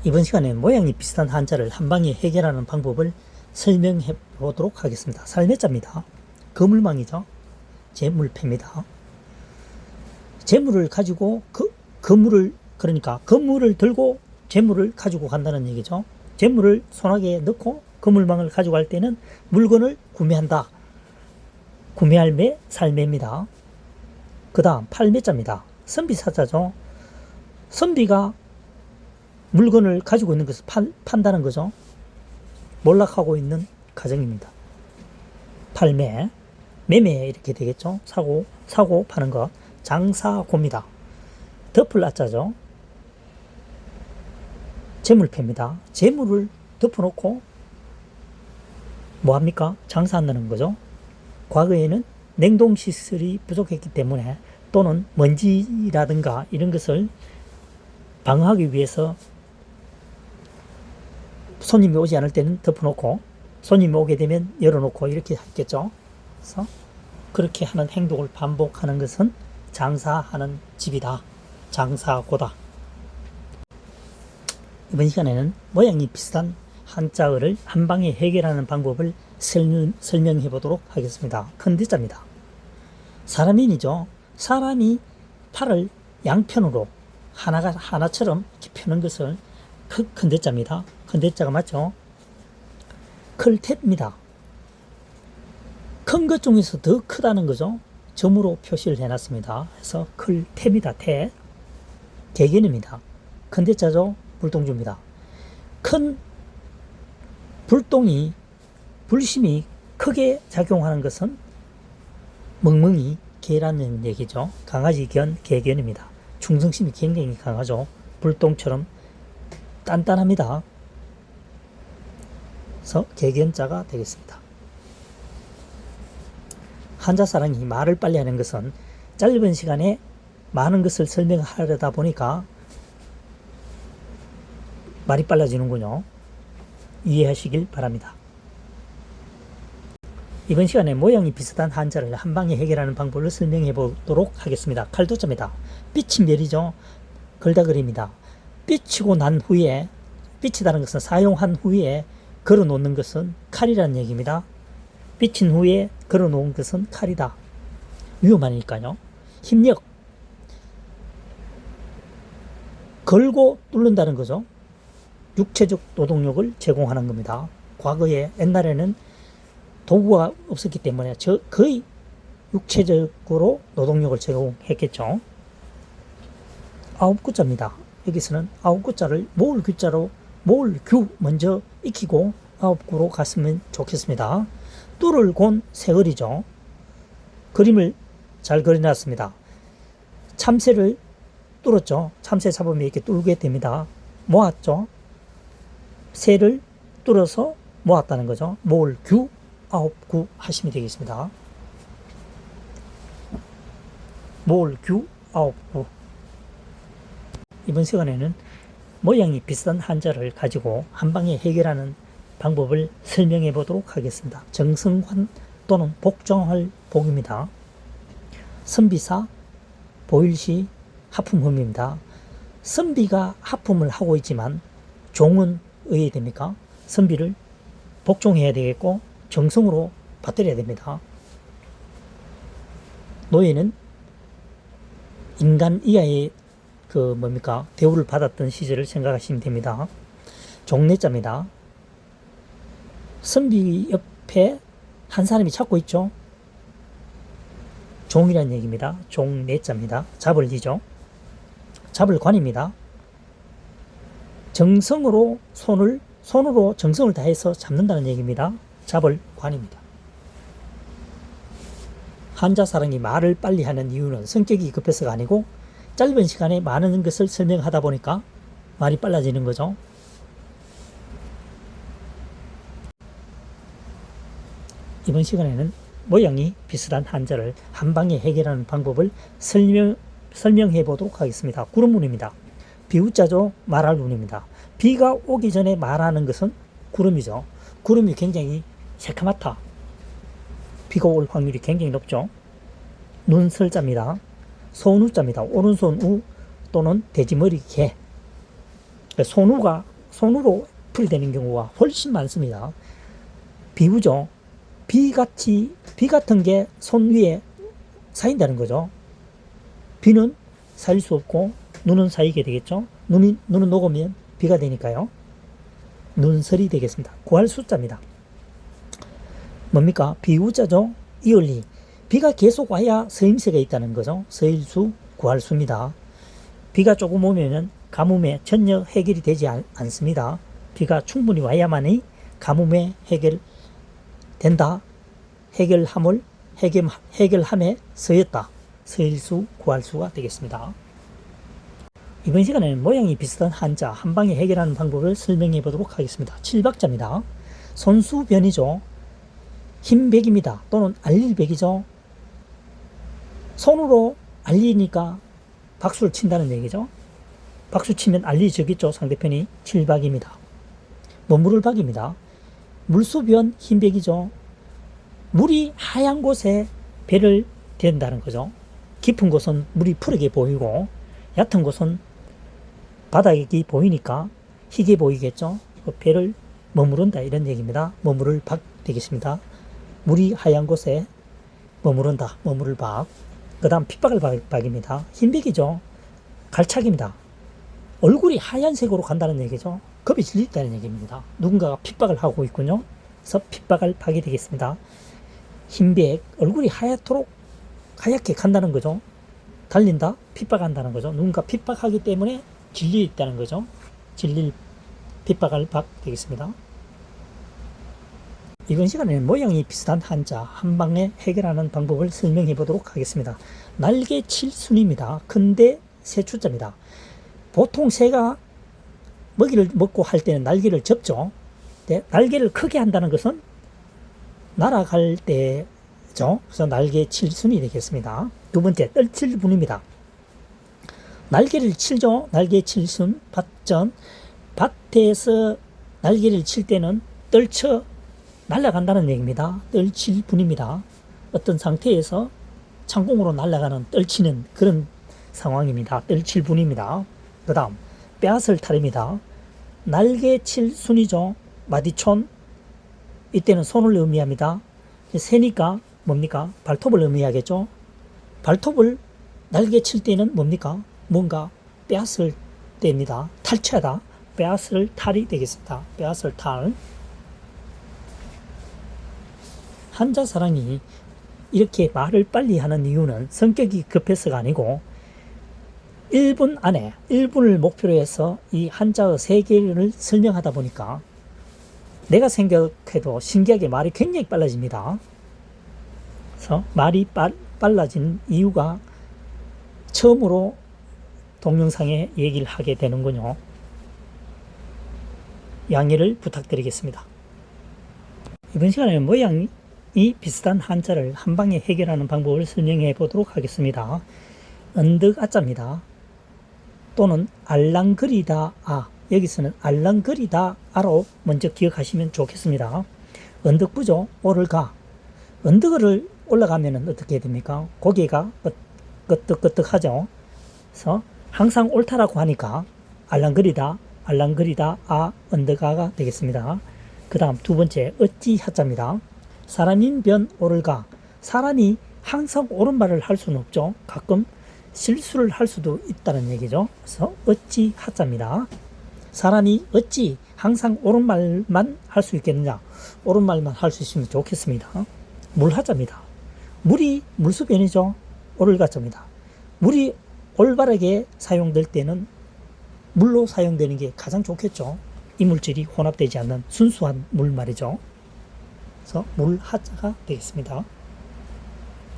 이번 시간에는 모양이 비슷한 한자를 한 방에 해결하는 방법을 설명해 보도록 하겠습니다. 살매자입니다. 거물망이죠. 재물패입니다. 재물을 가지고 그러니까 거물을 들고 재물을 가지고 간다는 얘기죠. 재물을 손아귀에 넣고 거물망을 가지고 갈 때는 물건을 구매한다. 구매할 매, 살매입니다. 그 다음 팔매자입니다. 선비사자죠. 선비가 물건을 가지고 있는 것을 판다는 거죠. 몰락하고 있는 가정입니다. 팔매, 매매 이렇게 되겠죠. 사고 파는 것. 장사고입니다. 덮을 아자죠. 재물패입니다. 재물을 덮어놓고 뭐합니까? 장사한다는 거죠. 과거에는 냉동시설이 부족했기 때문에 또는 먼지라든가 이런 것을 방어하기 위해서 손님이 오지 않을 때는 덮어놓고 손님이 오게 되면 열어놓고 이렇게 했겠죠. 그래서 그렇게 하는 행동을 반복하는 것은 장사하는 집이다. 장사고다. 이번 시간에는 모양이 비슷한 한자어를 한 방에 해결하는 방법을 설명해 보도록 하겠습니다. 큰대자입니다. 사람인이죠. 사람이 팔을 양편으로 하나처럼 이렇게 펴는 것을 큰대자입니다. 큰대자가 맞죠? 클탭입니다. 큰 것 중에서 더 크다는 거죠. 점으로 표시를 해놨습니다. 그래서 클탭이다. 태. 개견입니다. 큰대자죠. 불똥주입니다. 큰 불심이 크게 작용하는 것은 멍멍이 개라는 얘기죠. 강아지 견, 개견입니다. 충성심이 굉장히 강하죠. 불똥처럼 단단합니다. 그래서 개견자가 되겠습니다. 한자사랑이 말을 빨리 하는 것은 짧은 시간에 많은 것을 설명하려다 보니까 말이 빨라지는군요. 이해하시길 바랍니다. 이번 시간에 모양이 비슷한 한자를 한 방에 해결하는 방법을 설명해 보도록 하겠습니다. 칼도자입니다. 삐친 멸이죠. 걸다 그립니다. 삐치고 난 후에, 삐치다는 것은 사용한 후에 걸어 놓는 것은 칼이라는 얘기입니다. 삐친 후에 걸어 놓은 것은 칼이다. 위험하니까요. 힘력. 걸고 뚫는다는 거죠. 육체적 노동력을 제공하는 겁니다. 과거에 옛날에는 도구가 없었기 때문에 거의 육체적으로 노동력을 제공했겠죠. 아홉구자입니다. 여기서는 아홉구자를 모을규자로 모을규 먼저 익히고 아홉구로 갔으면 좋겠습니다. 뚫을 곤 세월이죠. 그림을 잘 그려놨습니다. 참새를 뚫었죠. 참새 잡으면 이렇게 뚫게 됩니다. 모았죠. 새를 뚫어서 모았다는 거죠. 모을 규, 아홉구 하시면 되겠습니다. 모을 규, 아홉구. 이번 시간에는 모양이 비슷한 한자를 가지고 한 방에 해결하는 방법을 설명해 보도록 하겠습니다. 정성환 또는 복종할 복입니다. 선비사, 보일시, 하품흠입니다. 선비가 하품을 하고 있지만 종은 의해야 됩니까? 선비를 복종해야 되겠고 정성으로 받들여야 됩니다. 노예는 인간 이하의 대우를 받았던 시절을 생각하시면 됩니다. 종내자입니다. 선비 옆에 한 사람이 찾고 있죠. 종이라는 얘기입니다. 종내자입니다. 잡을 이죠. 잡을 관입니다. 정성으로 손으로 정성을 다해서 잡는다는 얘기입니다. 잡을 관입니다. 한자사랑이 말을 빨리 하는 이유는 성격이 급해서가 아니고 짧은 시간에 많은 것을 설명하다 보니까 말이 빨라지는 거죠. 이번 시간에는 모양이 비슷한 한자를 한 방에 해결하는 방법을 설명해 보도록 하겠습니다. 구름운입니다. 비우자죠. 말할 운입니다. 비가 오기 전에 말하는 것은 구름이죠. 구름이 굉장히 새카맣다. 비가 올 확률이 굉장히 높죠. 눈설자입니다. 손우자입니다. 오른손 우 또는 돼지머리 개. 손우가 손으로 풀이되는 경우가 훨씬 많습니다. 비우죠. 비 같은 게 손 위에 쌓인다는 거죠. 비는 쌓일 수 없고 눈은 쌓이게 되겠죠. 눈은 녹으면 비가 되니까요. 눈설이 되겠습니다. 구할 숫자입니다. 뭡니까? 비우자죠. 이을리. 비가 계속 와야 서임새가 있다는 거죠. 서일수, 구할수입니다. 비가 조금 오면 가뭄에 전혀 해결이 되지 않습니다. 비가 충분히 와야만이 가뭄에 해결된다. 해결함에 서였다. 서일수, 구할수가 되겠습니다. 이번 시간에는 모양이 비슷한 한자 한 방에 해결하는 방법을 설명해 보도록 하겠습니다. 7박자입니다. 손수변이죠. 흰백입니다. 또는 알릴백이죠. 손으로 알리니까 박수를 친다는 얘기죠. 박수 치면 알리적이죠. 상대편이 7박입니다. 머무를 박입니다. 물수변 흰백이죠. 물이 하얀 곳에 배를 댄다는 거죠. 깊은 곳은 물이 푸르게 보이고 얕은 곳은 바닥이 보이니까 희게 보이겠죠. 배를 머무른다 이런 얘기입니다. 머무를 박 되겠습니다. 물이 하얀 곳에 머무른다. 머무를 박. 그 다음 핍박을 박입니다. 흰백이죠. 갈착입니다. 얼굴이 하얀색으로 간다는 얘기죠. 겁이 질린다는 얘기입니다. 누군가가 핍박을 하고 있군요. 그래서 핍박을 박이 되겠습니다. 흰백, 얼굴이 하얗게 간다는 거죠. 달린다, 핍박한다는 거죠. 누군가 핍박하기 때문에 질려 있다는 거죠. 핍박을 박 되겠습니다. 이번 시간에는 모양이 비슷한 한자 한 방에 해결하는 방법을 설명해 보도록 하겠습니다. 날개 칠순입니다. 근데 새추자입니다. 보통 새가 먹이를 먹고 할 때는 날개를 접죠. 네, 날개를 크게 한다는 것은 날아갈 때죠. 그래서 날개 칠순이 되겠습니다. 두 번째 떨칠분입니다. 날개를 칠죠. 날개 칠순 밭전. 밭에서 날개를 칠 때는 떨쳐 날아간다는 얘기입니다. 떨칠분입니다. 어떤 상태에서 창공으로 날아가는 떨치는 그런 상황입니다. 떨칠분입니다. 그 다음 빼앗을 탈입니다. 날개 칠순이죠. 마디촌. 이때는 손을 의미합니다. 새니까 뭡니까? 발톱을 의미하겠죠. 발톱을 날개 칠 때는 뭡니까? 뭔가 빼앗을 때입니다. 탈취하다. 빼앗을 탈이 되겠습니다. 빼앗을 탈. 한자사랑이 이렇게 말을 빨리 하는 이유는 성격이 급해서가 아니고 1분 안에 1분을 목표로 해서 이 한자의 세계를 설명하다 보니까 내가 생각해도 신기하게 말이 굉장히 빨라집니다. 그래서 말이 빨라진 이유가 처음으로 동영상에 얘기를 하게 되는군요. 양해를 부탁드리겠습니다. 이번 시간에는 모양이 비슷한 한자를 한 방에 해결하는 방법을 설명해 보도록 하겠습니다. 언덕아자입니다. 또는 알랑거리다 아. 여기서는 알랑거리다 아로 먼저 기억하시면 좋겠습니다. 언덕부죠. 오를가. 언덕을 올라가면 어떻게 됩니까? 고개가 끄덕끄덕하죠. 그래서 항상 옳다라고 하니까 알랑거리다 아 언덕아가 되겠습니다. 그 다음 두 번째 어찌 하자입니다. 사람인 변 오를가. 사람이 항상 옳은 말을 할 수는 없죠. 가끔 실수를 할 수도 있다는 얘기죠. 그래서 어찌 하자입니다. 사람이 어찌 항상 옳은 말만 할 수 있겠느냐. 옳은 말만 할 수 있으면 좋겠습니다. 물하자입니다. 물이 물수변이죠. 오를가자입니다. 물이 올바르게 사용될 때는 물로 사용되는 게 가장 좋겠죠. 이물질이 혼합되지 않는 순수한 물 말이죠. 그래서 물하자가 되겠습니다.